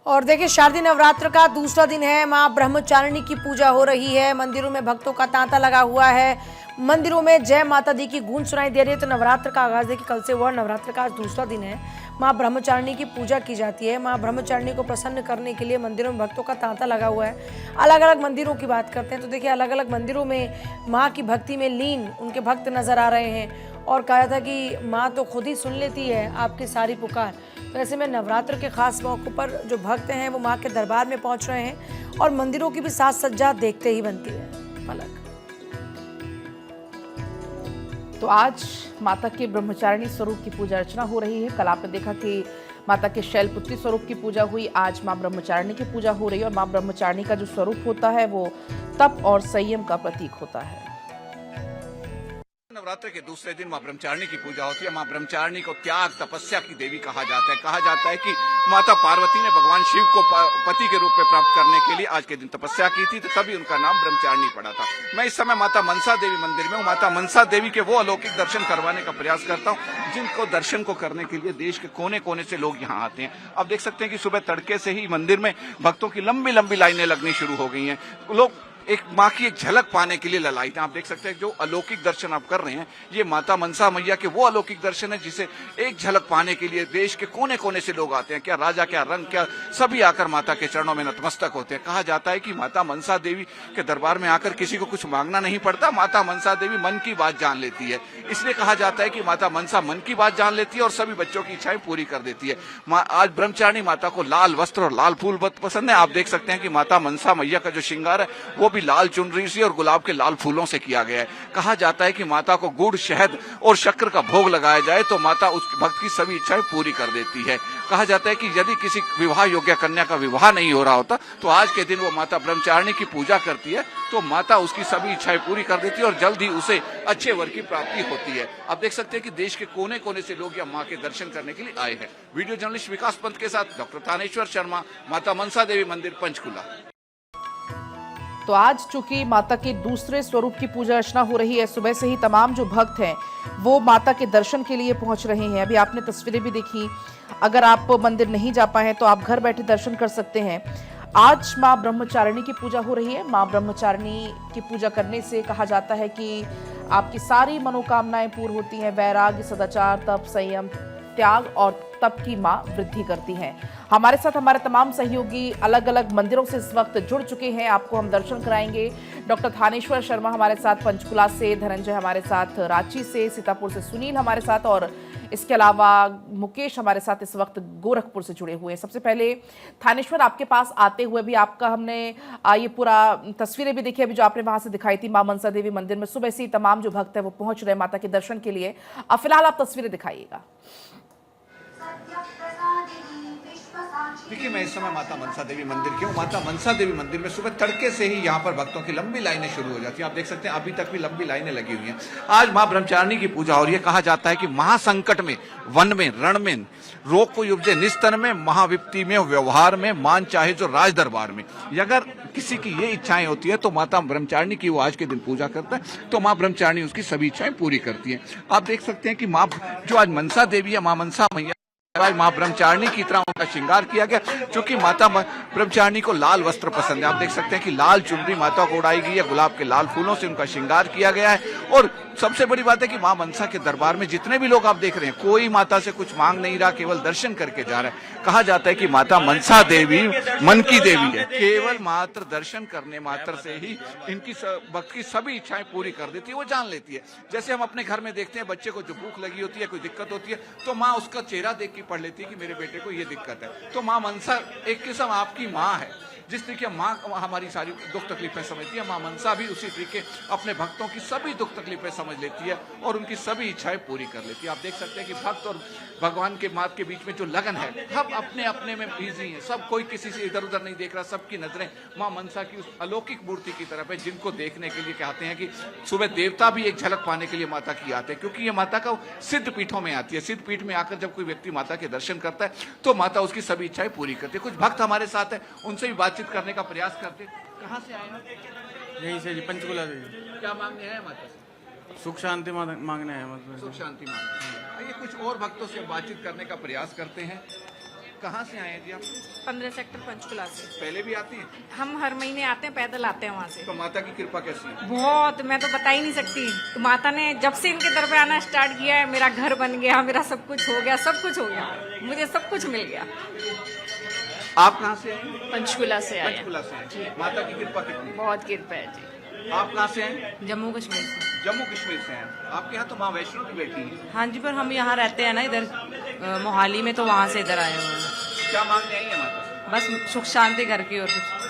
और देखिए, शारदीय नवरात्र का दूसरा दिन है। मां ब्रह्मचारिणी की पूजा हो रही है। मंदिरों में भक्तों का तांता लगा हुआ है। मंदिरों में जय माता दी की गूंज सुनाई दे रही है। तो नवरात्र का आगाज देखिए, कल से हुआ। नवरात्र का आज दूसरा दिन है। मां ब्रह्मचारिणी की पूजा की जाती है। मां ब्रह्मचारिणी को प्रसन्न करने के लिए मंदिरों में भक्तों का तांता लगा हुआ है। अलग अलग मंदिरों की बात करते हैं तो देखिए, अलग अलग मंदिरों में माँ की भक्ति में लीन उनके भक्त नजर आ रहे हैं। और कहा था कि माँ तो खुद ही सुन लेती है आपकी सारी पुकार। तो ऐसे में नवरात्र के खास मौक़ों पर जो भक्त हैं वो माँ के दरबार में पहुंच रहे हैं और मंदिरों की भी साज सज्जा देखते ही बनती है। पलक। तो आज माता के ब्रह्मचारिणी स्वरूप की पूजा अर्चना हो रही है। कल आपने देखा कि माता के शैलपुत्री स्वरूप की पूजा हुई। आज मां ब्रह्मचारिणी की पूजा हो रही है और मां ब्रह्मचारिणी का जो स्वरूप होता है वो तप और संयम का प्रतीक होता है। नवरात्र के दूसरे दिन मां ब्रह्मचारिणी की पूजा होती है। मां ब्रह्मचारिणी को त्याग तपस्या की देवी कहा जाता है। कहा जाता है कि माता पार्वती ने भगवान शिव को पति के रूप में प्राप्त करने के लिए आज के दिन तपस्या की थी, तो तभी उनका नाम ब्रह्मचारिणी पड़ा था। मैं इस समय माता मनसा देवी मंदिर में हूँ। माता मनसा देवी के वो अलौकिक दर्शन करवाने का प्रयास करता हूँ जिनको दर्शन को करने के लिए देश के कोने कोने से लोग यहाँ आते हैं। आप देख सकते हैं कि सुबह तड़के से ही मंदिर में भक्तों की लंबी लंबी लाइनें लगनी शुरू हो गई हैं। लोग एक माँ की एक झलक पाने के लिए ललायत हैं। आप देख सकते हैं जो अलौकिक दर्शन आप कर रहे हैं, ये माता मनसा मैया के वो अलौकिक दर्शन है जिसे एक झलक पाने के लिए देश के कोने कोने से लोग आते हैं। क्या राजा, क्या रंग, क्या सभी आकर माता के चरणों में नतमस्तक होते हैं। कहा जाता है कि माता मनसा देवी के दरबार में आकर किसी को कुछ मांगना नहीं पड़ता। माता मनसा देवी मन की बात जान लेती है। इसलिए कहा जाता है कि माता मनसा मन की बात जान लेती है और सभी बच्चों की इच्छाएं पूरी कर देती है। आज ब्रह्मचारिणी माता को लाल वस्त्र और लाल फूल बहुत पसंद है। आप देख सकते हैं कि माता मनसा मैया का जो श्रृंगार है वो भी लाल चुनरी से और गुलाब के लाल फूलों से किया गया है। कहा जाता है कि माता को गुड़, शहद और शक्कर का भोग लगाया जाए तो माता उस भक्त की सभी इच्छाएं पूरी कर देती है। कहा जाता है कि यदि किसी विवाह योग्य कन्या का विवाह नहीं हो रहा होता तो आज के दिन वो माता ब्रह्मचारिणी की पूजा करती है तो माता उसकी सभी इच्छाएं पूरी कर देती है और जल्द ही उसे अच्छे वर की प्राप्ति होती है। आप देख सकते हैं कि देश के कोने कोने से लोग यहाँ माँ के दर्शन करने के लिए आए हैं। वीडियो जर्नलिस्ट विकास पंत के साथ डॉक्टर थानेश्वर शर्मा, माता मनसा देवी मंदिर, पंचकुला। तो आज चूंकि माता के दूसरे स्वरूप की पूजा अर्चना हो रही है, सुबह से ही तमाम जो भक्त हैं वो माता के दर्शन के लिए पहुंच रहे हैं। अभी आपने तस्वीरें भी देखी। अगर आप मंदिर नहीं जा पाए तो आप घर बैठे दर्शन कर सकते हैं। आज मां ब्रह्मचारिणी की पूजा हो रही है। मां ब्रह्मचारिणी की पूजा करने से कहा जाता है कि आपकी सारी मनोकामनाएं पूर्ण होती हैं। वैराग्य, सदाचार, तप, संयम, त्याग और तप की मां वृद्धि करती हैं। हमारे साथ हमारे तमाम सहयोगी अलग अलग मंदिरों से इस वक्त जुड़ चुके हैं। आपको हम दर्शन कराएंगे। डॉक्टर थानेश्वर शर्मा हमारे साथ पंचकुला से, धनंजय हमारे साथ रांची से, सीतापुर से सुनील हमारे साथ और इसके अलावा मुकेश हमारे साथ इस वक्त गोरखपुर से जुड़े हुए हैं। सबसे पहले थानेश्वर, आपके पास आते हुए भी आपका हमने ये पूरा तस्वीरें भी देखी अभी जो आपने वहां से दिखाई थी। मां मनसा देवी मंदिर में सुबह से ही तमाम जो भक्त है वो पहुंच रहे हैं माता के दर्शन के लिए। फिलहाल आप तस्वीरें दिखाइएगा। देखिए, मैं इस समय माता मनसा देवी मंदिर की हूँ। माता मनसा देवी मंदिर में सुबह तड़के से ही यहाँ पर भक्तों की लंबी लाइनें शुरू हो जाती हैं। आप देख सकते हैं अभी तक भी लंबी लाइनें लगी हुई हैं। आज मां ब्रह्मचारिणी की पूजा हो रही है। कहा जाता है कि महासंकट में, वन में, रण में, रोग को उपजे निस्तर में, महाविपत्ति में, व्यवहार में, मान चाहे जो राज दरबार में, अगर किसी की ये इच्छाएं होती है तो माता ब्रह्मचारिणी की वो आज के दिन पूजा करता है तो मां ब्रह्मचारिणी उसकी सभी इच्छाएं पूरी करती है। आप देख सकते हैं कि मां जो आज मनसा देवी है, मां मनसा मैया, मां ब्रह्मचारिणी की तरह उनका श्रृंगार किया गया। क्योंकि माता ब्रह्मचारिणी को लाल वस्त्र पसंद है। आप देख सकते हैं कि लाल चुनरी माता को उड़ाई गई है, गुलाब के लाल फूलों से उनका श्रृंगार किया गया है। और सबसे बड़ी बात है कि मां मनसा के दरबार में जितने भी लोग आप देख रहे हैं, कोई माता से कुछ मांग नहीं रहा, केवल दर्शन करके जा रहा है। कहा जाता है कि माता मनसा देवी मन की देवी है। केवल मात्र दर्शन करने मात्र से ही इनकी भक्त की सभी इच्छाएं पूरी कर देती है। वो जान लेती है। जैसे हम अपने घर में देखते हैं बच्चे को जो भूख लगी होती है, कोई दिक्कत होती है तो माँ उसका चेहरा देख के पढ़ लेती है कि मेरे बेटे को ये दिक्कत है। तो मां मनसा एक किस्म आपकी माँ है। जिस तरीके माँ हमारी सारी दुख तकलीफें समझती है, मां मनसा भी उसी तरीके अपने भक्तों की सभी दुख तकलीफें समझ लेती है और उनकी सभी इच्छाएं पूरी कर लेती है। आप देख सकते हैं कि भक्त और भगवान के मार्ग के बीच में जो लगन है, हम अपने अपने में बिजी हैं। सब कोई किसी से इधर उधर नहीं देख रहा। सबकी नजरें मां मनसा की उस अलौकिक मूर्ति की तरफ है जिनको देखने के लिए कहते हैं कि सुबह देवता भी एक झलक पाने के लिए माता की आते हैं। क्योंकि ये माता का सिद्ध पीठों में आती है। सिद्ध पीठ में आकर जब कोई व्यक्ति माता के दर्शन करता है तो माता उसकी सभी इच्छाएं पूरी करती है। कुछ भक्त हमारे साथ है, उनसे भी बातचीत करने का प्रयास करते। कहाँ से आए हैं? यहीं से जी, पंचकुला से। क्या मांगने हैं माता से? सुख शांति मांगना है, मतलब सुख शांति मांगने हैं। ये कुछ और भक्तों से बातचीत करने का प्रयास करते हैं। कहाँ से आए हैं जी आप? 15 सेक्टर पंचकुला से। पहले भी आती हैं? हम हर महीने आते हैं, पैदल आते हैं वहाँ से। तो माता की कृपा कैसी है? बहुत, मैं तो बता ही नहीं सकती। तो माता ने जब से इनके दर पे आना स्टार्ट किया है, मेरा घर बन गया, मेरा सब कुछ हो गया, सब कुछ हो गया, मुझे सब कुछ मिल गया। आप कहाँ से आए? पंचकुला से आए हैं। पंचकुला से आए। माता की कृपा कितनी? बहुत कृपा है जी। आप कहाँ से आए? जम्मू कश्मीर से। जम्मू कश्मीर से हैं। आपके यहाँ तो माँ वैष्णो की बेटी है। हाँ जी, पर हम यहाँ रहते हैं ना इधर मोहाली में, तो वहाँ से इधर आए हुए हैं। क्या मांगने आई है माता से? बस सुख शांति घर की और कुछ।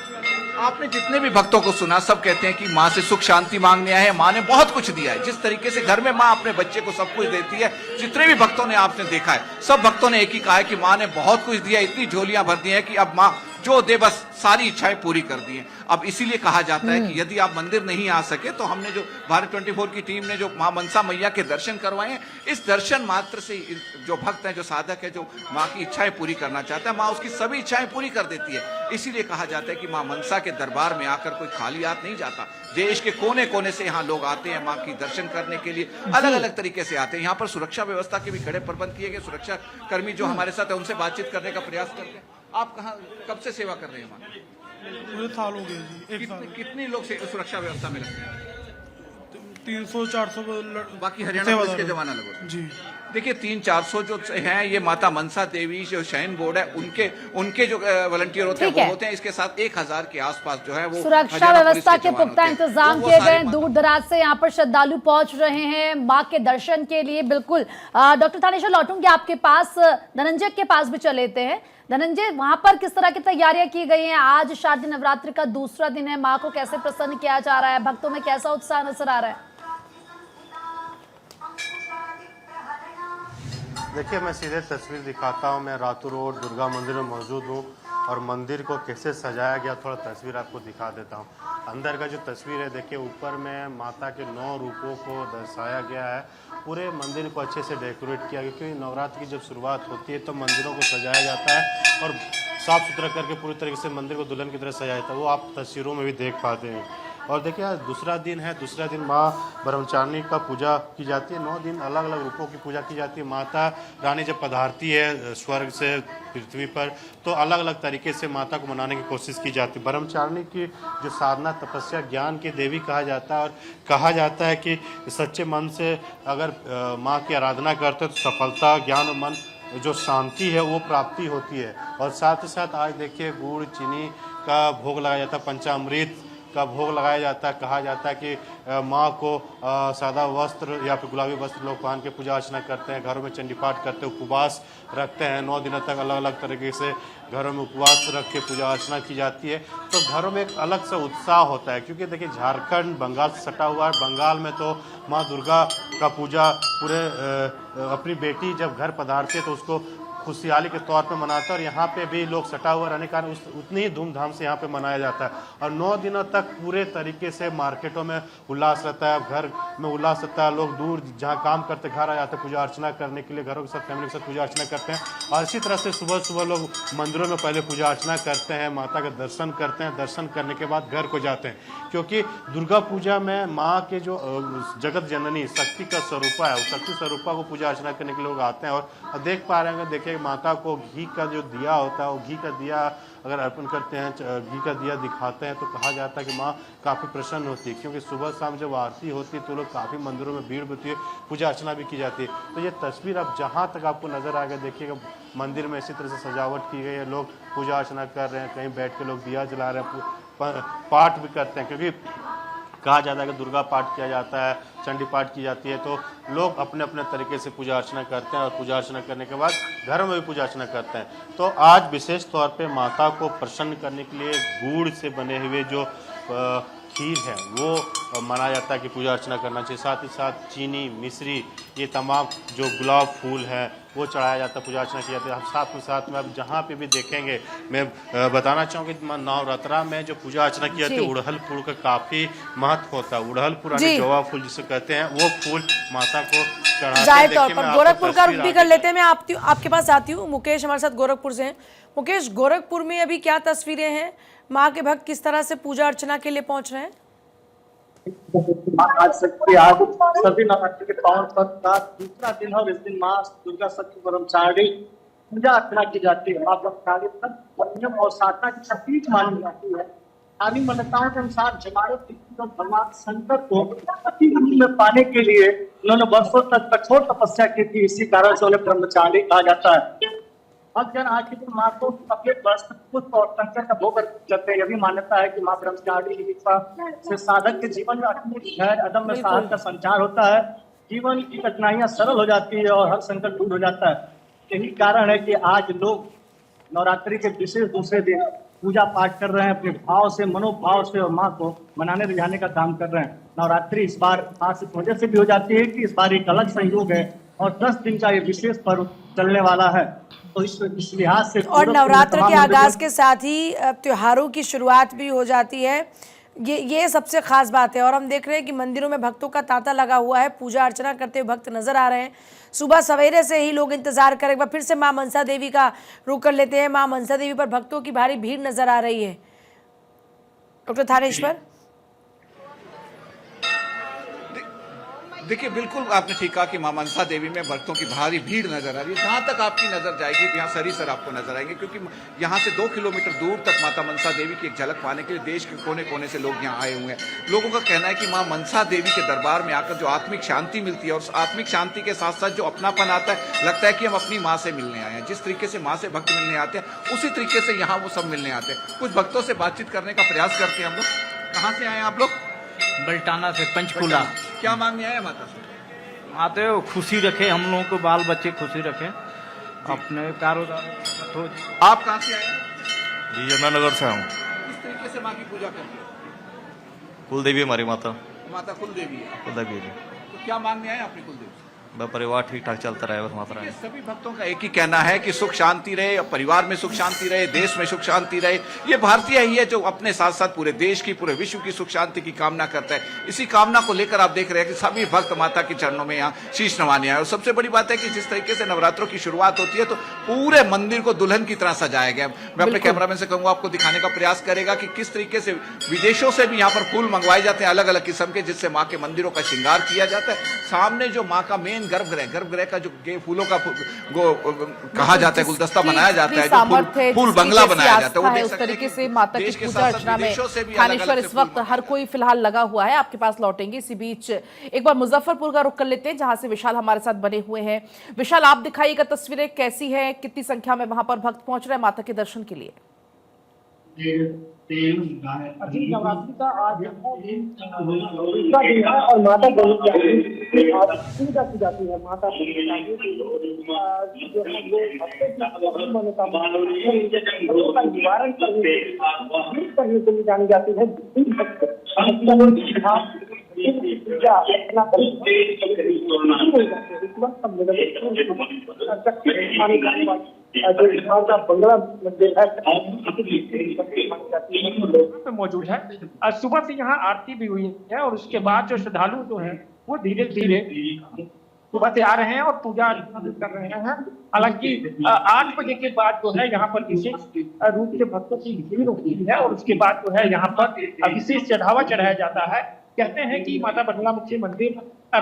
आपने जितने भी भक्तों को सुना, सब कहते हैं कि माँ से सुख शांति मांगने आए हैं। माँ ने बहुत कुछ दिया है। जिस तरीके से घर में माँ अपने बच्चे को सब कुछ देती है, जितने भी भक्तों ने आपने देखा है, सब भक्तों ने एक ही कहा है कि माँ ने बहुत कुछ दिया, इतनी झोलियां भर दी हैं कि अब माँ जो दे बस सारी इच्छाएं पूरी कर दी हैं। अब इसीलिए कहा जाता है कि यदि आप मंदिर नहीं आ सके तो हमने जो भारत 24 की टीम ने जो माँ मनसा मैया के दर्शन करवाए हैं, इस दर्शन मात्र से जो भक्त हैं, जो साधक है, जो माँ की इच्छाएं पूरी करना चाहता है, माँ उसकी सभी इच्छाएं पूरी कर देती है। इसीलिए कहा जाता है कि माँ मनसा के दरबार में आकर कोई खाली हाथ नहीं जाता। देश के कोने कोने से यहाँ लोग आते हैं माँ की दर्शन करने के लिए, अलग अलग तरीके से आते हैं। यहाँ पर सुरक्षा व्यवस्था के भी कड़े प्रबंध किए गए। सुरक्षा कर्मी जो हमारे साथ है, उनसे बातचीत करने का प्रयास करते हैं। आप कहाँ कब से सेवा कर रहे हैं माँ? मुझे साल हो गए जी, एक साल। कितनी लोग सुरक्षा व्यवस्था में लगते हैं? 300-400 बाकी हरियाणा पुलिस के जवान अलग होते हैं। जी। देखिए 300-400 जो हैं, ये माता मनसा देवी जो शयन बोर्ड है, उनके जो वॉलंटियर होते हैं ठीक है। वो होते हैं। इसके साथ 1000 के आसपास जो है वो सुरक्षा हरियाणा पुलिस व्यवस्था के जवान पुख्ता होते हैं। इंतजाम तो वो किए सारे गए। दूर दराज से यहाँ पर श्रद्धालु पहुंच रहे हैं माँ के दर्शन के लिए। बिल्कुल डॉक्टर थानेश्वर, लौटूंगी आपके पास। धनंजय के पास भी चले हैं। धनंजय, वहां पर किस तरह की तैयारियां की गई हैं? आज शारदीय नवरात्रि का दूसरा दिन है, माँ को कैसे प्रसन्न किया जा रहा है? भक्तों में कैसा उत्साह नजर आ रहा है? देखिए, मैं सीधे तस्वीर दिखाता हूँ। मैं रातू रोड दुर्गा मंदिर में मौजूद हूँ और मंदिर को कैसे सजाया गया थोड़ा तस्वीर आपको दिखा देता हूँ। अंदर का जो तस्वीर है, देखिए ऊपर में माता के 9 रूपों को दर्शाया गया है। पूरे मंदिर को अच्छे से डेकोरेट किया गया, क्योंकि नवरात्र की जब शुरुआत होती है तो मंदिरों को सजाया जाता है और साफ़ सुथरा करके पूरी तरीके से मंदिर को दुल्हन की तरह सजाया जाता है। वो आप तस्वीरों में भी देख पाते हैं। और देखिए, आज दूसरा दिन है। दूसरा दिन माँ ब्रह्मचारिणी का पूजा की जाती है। 9 दिन अलग अलग रूपों की पूजा की जाती है। माता रानी जब पधारती है स्वर्ग से पृथ्वी पर, तो अलग अलग तरीके से माता को मनाने की कोशिश की जाती है। ब्रह्मचारिणी की जो साधना, तपस्या, ज्ञान की देवी कहा जाता है और कहा जाता है कि सच्चे मन से अगर माँ की आराधना करते तो सफलता, ज्ञान और मन जो शांति है वो प्राप्ति होती है। और साथ ही साथ आज देखिए गुड़ चीनी का भोग लगाया जाता है, पंचामृत का भोग लगाया जाता है। कहा जाता है कि माँ को सादा वस्त्र या फिर गुलाबी वस्त्र लोग पहन के पूजा अर्चना करते हैं। घरों में चंडी पाठ करते हैं, उपवास रखते हैं। 9 दिनों तक अलग अलग तरीके से घरों में उपवास रख के पूजा अर्चना की जाती है। तो घरों में एक अलग सा उत्साह होता है, क्योंकि देखिए झारखंड बंगाल से सटा हुआ है। बंगाल में तो माँ दुर्गा का पूजा पूरे अपनी बेटी जब घर पधारती है तो उसको खुशहाली के तौर पे मनाता है, और यहाँ पे भी लोग सटा हुआ रहने के कारण उतनी ही धूमधाम से यहाँ पे मनाया जाता है। और 9 दिनों तक पूरे तरीके से मार्केटों में उल्लास रहता है, घर में उल्लास रहता है। लोग दूर जहाँ काम करते घर आ जाते हैं पूजा अर्चना करने के लिए, घरों के साथ फैमिली के साथ पूजा अर्चना करते हैं। और इसी तरह से सुबह सुबह लोग मंदिरों में पहले पूजा अर्चना करते हैं, माता का दर्शन करते हैं। दर्शन करने के बाद घर को जाते हैं, क्योंकि दुर्गा पूजा में माँ के जो जगत जननी शक्ति का स्वरूपा है, उस शक्ति स्वरूपा को पूजा अर्चना करने के लिए लोग आते हैं। और देख पा रहे हैं, देखिए माता को घी का जो दिया होता है, वो घी का दिया अगर अर्पण करते हैं, घी का दिया दिखाते हैं, तो कहा जाता है कि माँ काफ़ी प्रसन्न होती है। क्योंकि सुबह शाम जब आरती होती है तो लोग काफ़ी मंदिरों में भीड़ होती है, पूजा अर्चना भी की जाती है। तो ये तस्वीर अब जहाँ तक आपको नज़र आ गया, देखिएगा मंदिर में इसी तरह से सजावट की गई है। लोग पूजा अर्चना कर रहे हैं, कहीं बैठ के लोग दिया जला रहे हैं, पाठ भी करते हैं। क्योंकि कहा जाता है कि दुर्गा पाठ किया जाता है, चंडी पाठ की जाती है, तो लोग अपने अपने तरीके से पूजा अर्चना करते हैं। और पूजा अर्चना करने के बाद घरों में भी पूजा अर्चना करते हैं। तो आज विशेष तौर पे माता को प्रसन्न करने के लिए गुड़ से बने हुए जो खीर है वो माना जाता है कि पूजा अर्चना करना चाहिए। साथ ही साथ चीनी, मिश्री, ये तमाम जो गुलाब फूल है वो चढ़ाया जाता है, पूजा अर्चना की जाती है। हम साथ में अब जहाँ पे भी देखेंगे, मैं बताना चाहूँगी नवरात्रा में जो पूजा अर्चना की जाती है, उड़हल फूल का काफ़ी महत्व होता है। उड़हल फूल यानी जवा फूल जिसे कहते हैं, वो फूल माता को चढ़ाते जाहिर तौर पर गोरखपुर का रुख भी कर लेते हैं। मैं आपके पास आती हूँ। मुकेश हमारे साथ गोरखपुर से हैं। मुकेश, गोरखपुर में अभी क्या तस्वीरें हैं? माँ के भक्त किस तरह से पूजा अर्चना के लिए पहुंच रहे हैं? आज सभी नवरात्रि के पावन पर्व का दूसरा दिन है। इस दिन माँ दुर्गा सती ब्रह्मचारिणी पूजा अर्चना की जाती है। माँ ब्रह्मचारिणी पर नियम और साधना की शक्ति मानी जाती है। स्थानीय मान्यताओं के अनुसार जमारे भगवान शंकर को पति रूप में पाने के लिए उन्होंने वर्षों तक कठोर तपस्या की थी, इसी कारण से उन्हें ब्रह्मचारी कहा जाता है। भक्तजन आज के दिन माँ को सफेद वस्त्र, पुष्प और शंकर का भोग अर्पित करते हैं। यह भी मान्यता है कि माँ ब्रह्मचारिणी की कृपा से साधक के जीवन में अटूट धैर्य, अदम्य साहस का संचार होता है। जीवन की कठिनाइयां सरल हो जाती है और हर संकट दूर हो जाता है। यही कारण है कि आज लोग नवरात्रि के विशेष दूसरे दिन पूजा पाठ कर रहे हैं, अपने भाव से, मनोभाव से, और माँ को मनाने रिझाने का काम कर रहे हैं। नवरात्रि इस बार खास इस वजह से भी हो जाती है कि इस बार एक अलग संयोग है और 10 दिन का ये विशेष पर्व चलने वाला है। तो इस लिहाज से और नवरात्र के आगाज के साथ ही त्योहारों की शुरुआत भी हो जाती है। ये सबसे खास बात है। और हम देख रहे हैं कि मंदिरों में भक्तों का तांता लगा हुआ है, पूजा अर्चना करते हुए भक्त नजर आ रहे हैं। सुबह सवेरे से ही लोग इंतजार करें। एक बार फिर से मां मनसा देवी का रुख कर लेते हैं। मां मनसा देवी पर भक्तों की भारी भीड़ नजर आ रही है। डॉक्टर थानेश्वर, देखिए, बिल्कुल आपने ठीक कहा कि मां मनसा देवी में भक्तों की भारी भीड़ नजर आ रही है। जहां तक आपकी नजर जाएगी यहाँ सरिसर आपको नजर आएंगे, क्योंकि यहाँ से 2 किलोमीटर दूर तक माता मनसा देवी की एक झलक पाने के लिए देश के कोने कोने से लोग यहाँ आए हुए हैं। लोगों का कहना है कि मां मनसा देवी के दरबार में आकर जो आत्मिक शांति मिलती है, और आत्मिक शांति के साथ साथ जो अपनापन आता है, लगता है कि हम अपनी माँ से मिलने आए हैं। जिस तरीके से माँ से भक्त मिलने आते हैं, उसी तरीके से यहाँ वो सब मिलने आते हैं। कुछ भक्तों से बातचीत करने का प्रयास करते हैं हम लोग। कहाँ से आए आप लोग? बल्टाना से, पंचकूला। क्या मांगने आए माता से? आते हो खुशी रखे, हम लोगों को बाल बच्चे खुशी रखे, अपने कारोबार। आप कहाँ से आए? जी, यमुनानगर से हूँ। किस तरीके से माँ की पूजा करते हैं? कुलदेवी हमारी माता। माता कुलदेवी है। कुलदेवी है। तो क्या मांगने आए अपनी कुलदेवी से? परिवार ठीक ठाक चलता रहे, बस माता रानी। सभी भक्तों का एक ही कहना है कि सुख शांति रहे, परिवार में सुख शांति रहे, देश में सुख शांति रहे। ये भारतीय ही है जो अपने साथ साथ पूरे देश की, पूरे विश्व की सुख शांति की कामना करता है। इसी कामना को लेकर आप देख रहे हैं कि सभी भक्त माता के चरणों में यहाँ शीश नवाने आए। और सबसे बड़ी बात है कि जिस तरीके से नवरात्रों की शुरुआत होती है, तो पूरे मंदिर को दुल्हन की तरह सजाया गया। मैं अपने कैमरामैन से कहूंगा आपको दिखाने का प्रयास करेगा कि किस तरीके से विदेशों से भी यहाँ पर फूल मंगवाए जाते हैं अलग अलग किस्म के, जिससे माँ के मंदिरों का श्रृंगार किया जाता है। सामने जो माँ का मेन गर्भगृह का जो फूलों का कहा जाता है, गुलदस्ता बनाया जाता है, जो फूल बंगला बनाया जाता है, वो देख उस सकते हैं तरीके कि से माता की देश के पूजा साथ साथ अर्चना में विदेशों से भी थानेश्वर अलग-अलग इस से वक्त फूल हर कोई फिलहाल लगा हुआ है। आपके पास लौटेंगे। इसी बीच एक बार मुजफ्फरपुर का रुख कर लेते हैं, जहां से विशाल हमारे साथ बने हुए हैं। विशाल, आप दिखाइएगा तस्वीरें कैसी है, कितनी संख्या में वहां पर भक्त पहुंच रहे हैं माता के दर्शन के लिए? नवरात्रि का आज दूसरा दिन है और माता की आज पूजा की जाती है। माता निवारण करने के लिए जानी जाती है। जो बंगला मंदिर है मौजूद है। सुबह से यहाँ आरती भी हुई है और उसके बाद जो श्रद्धालु जो है वो धीरे धीरे सुबह से आ रहे हैं और पूजा कर रहे हैं। हालांकि 8 बजे के बाद जो है यहाँ पर विशेष रूप से भक्तों की भीड़ होती है और उसके बाद जो है यहाँ पर विशेष चढ़ावा चढ़ाया जाता है। कहते हैं कि माता बंगलामुखी मंदिर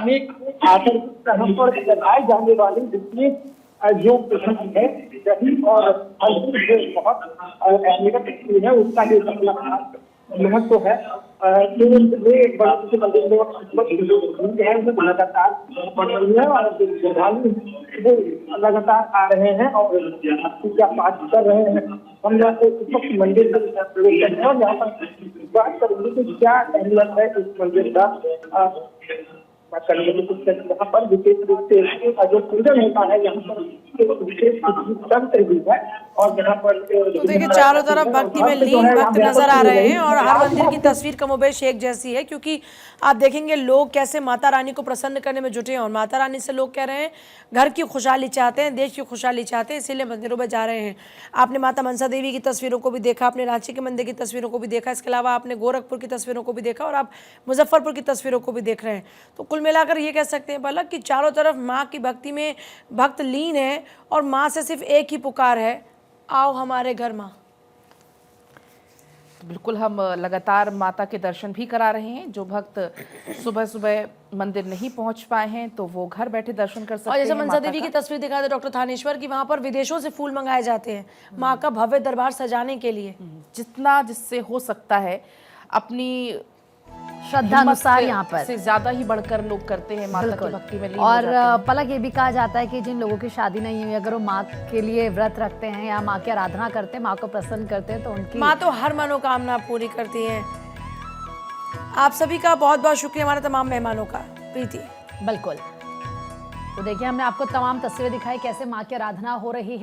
में आकर पर चढ़ाए जाने वाली विशेष जो प्रसंग है दही और हल्दी जो बहुत अहमियत है, उसका जो महत्व है। लगातार बढ़ रही है और श्रद्धालु लगातार आ रहे हैं और पूजा पाठ कर रहे हैं। हम यहाँ पे इस वक्त मंदिर में प्रवेश करते हैं और यहाँ पर बात करेंगे कि क्या अहमियत है इस मंदिर का। यहाँ पर विशेष रूप से जो पूजन होता है, यहाँ पर विशेष तंत्र भी है और यहाँ पर तो देखिए चारों तरफ भक्ति में लीन भक्त नजर आ रहे हैं और हर मंदिर की तस्वीर कमोबेश एक जैसी है, क्योंकि आप देखेंगे लोग कैसे माता रानी को प्रसन्न करने में जुटे हैं। और माता रानी से लोग कह रहे हैं घर की खुशहाली चाहते हैं, देश की खुशहाली चाहते हैं, इसीलिए मंदिरों में जा रहे हैं। आपने माता मनसा देवी की तस्वीरों को भी देखा, आपने रांची के मंदिर की तस्वीरों को भी देखा, इसके अलावा आपने गोरखपुर की तस्वीरों को भी देखा और आप मुजफ्फरपुर की तस्वीरों को भी देख रहे हैं। तो कुल मिलाकर ये कह सकते हैं पलक कि चारों तरफ माँ की भक्ति में भक्त लीन है और माँ से सिर्फ एक ही पुकार है, आओ हमारे घर माँ। बिल्कुल हम लगातार माता के दर्शन भी करा रहे हैं। जो भक्त सुबह सुबह मंदिर नहीं पहुंच पाए हैं तो वो घर बैठे दर्शन कर सकते और हैं। जैसे मनसा माता देवी का। की तस्वीर दिखा दे डॉक्टर थानेश्वर की, वहां पर विदेशों से फूल मंगाए जाते हैं माँ का भव्य दरबार सजाने के लिए। जितना जिससे हो सकता है अपनी श्रद्धा हिम्मत अनुसार यहाँ पर से ज्यादा ही बढ़कर लोग करते हैं, माता की बिल्कुल। भक्ति में लीन हो और जाते हैं। पलक ये भी कहा जाता है कि जिन लोगों की शादी नहीं हुई, अगर वो माँ के लिए व्रत रखते हैं या माँ की आराधना करते हैं, माँ को प्रसन्न करते हैं, तो उनकी माँ तो हर मनोकामना पूरी करती हैं। आप सभी का बहुत बहुत शुक्रिया, हमारे तमाम मेहमानों का। प्रीति। बिल्कुल। तो देखिए हमने आपको तमाम तस्वीरें दिखाई कैसे माँ की आराधना हो रही है।